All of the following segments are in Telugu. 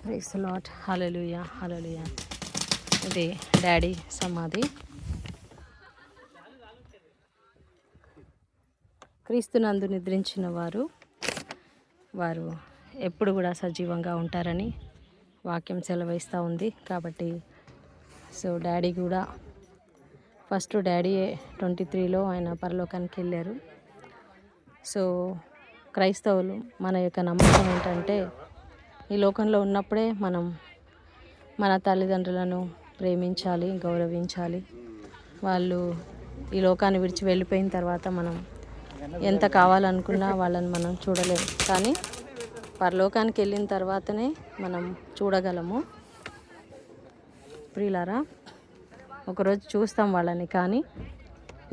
Praise the Lord. Hallelujah, hallelujah. ఇది డాడీ సమాధి. క్రీస్తునందు నిద్రించిన వారు ఎప్పుడు కూడా సజీవంగా ఉంటారని వాక్యం సెలవిస్తూ ఉంది. కాబట్టి డాడీ కూడా ఫస్ట్ డాడీ 23లో ఆయన పరలోకానికి వెళ్ళారు. క్రైస్తవులు మన యొక్క నమ్మకం ఏంటంటే ఈ లోకంలో ఉన్నప్పుడే మనం మన తల్లిదండ్రులను ప్రేమించాలి, గౌరవించాలి. వాళ్ళు ఈ లోకాన్ని విడిచి వెళ్ళిపోయిన తర్వాత మనం ఎంత కావాలనుకున్నా వాళ్ళని మనం చూడలేము. కానీ పరలోకానికి వెళ్ళిన తర్వాతనే మనం చూడగలము. ప్రియులారా, ఒకరోజు చూస్తాం వాళ్ళని. కానీ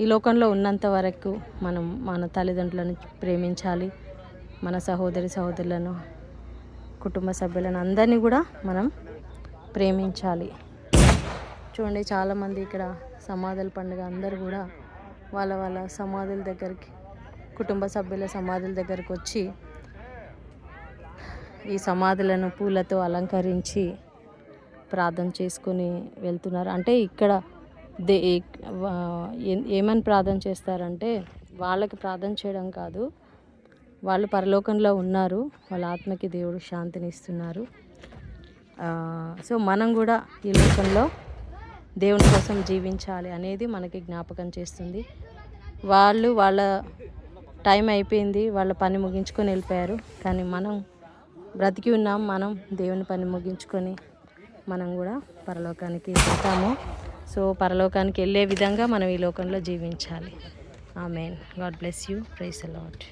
ఈ లోకంలో ఉన్నంత వరకు మనం మన తల్లిదండ్రులను ప్రేమించాలి. మన సహోదరులను, కుటుంబ సభ్యులను అందరినీ కూడా మనం ప్రేమించాలి. చూడండి, చాలామంది ఇక్కడ సమాధుల పండుగ అందరూ కూడా వాళ్ళ సమాధుల దగ్గరికి, కుటుంబ సభ్యుల సమాధుల దగ్గరికి వచ్చి ఈ సమాధులను పూలతో అలంకరించి ప్రార్థన చేసుకొని వెళ్తున్నారు. అంటే ఇక్కడ ఏమని ప్రార్థన చేస్తారంటే వాళ్ళకి ప్రార్థన చేయడం కాదు, వాళ్ళు పరలోకంలో ఉన్నారు, వాళ్ళ ఆత్మకి దేవుడు శాంతిని ఇస్తున్నారు. మనం కూడా ఈ లోకంలో దేవుని కోసం జీవించాలి అనేది మనకి జ్ఞాపకం చేస్తుంది. వాళ్ళ టైం అయిపోయింది, వాళ్ళ పని ముగించుకొని వెళ్ళిపోయారు. కానీ మనం బ్రతికి ఉన్నాం. మనం దేవుని పని ముగించుకొని మనం కూడా పరలోకానికి వెళ్తాము. పరలోకానికి వెళ్ళే విధంగా మనం ఈ లోకంలో జీవించాలి. Amen. God bless you. Praise the lord.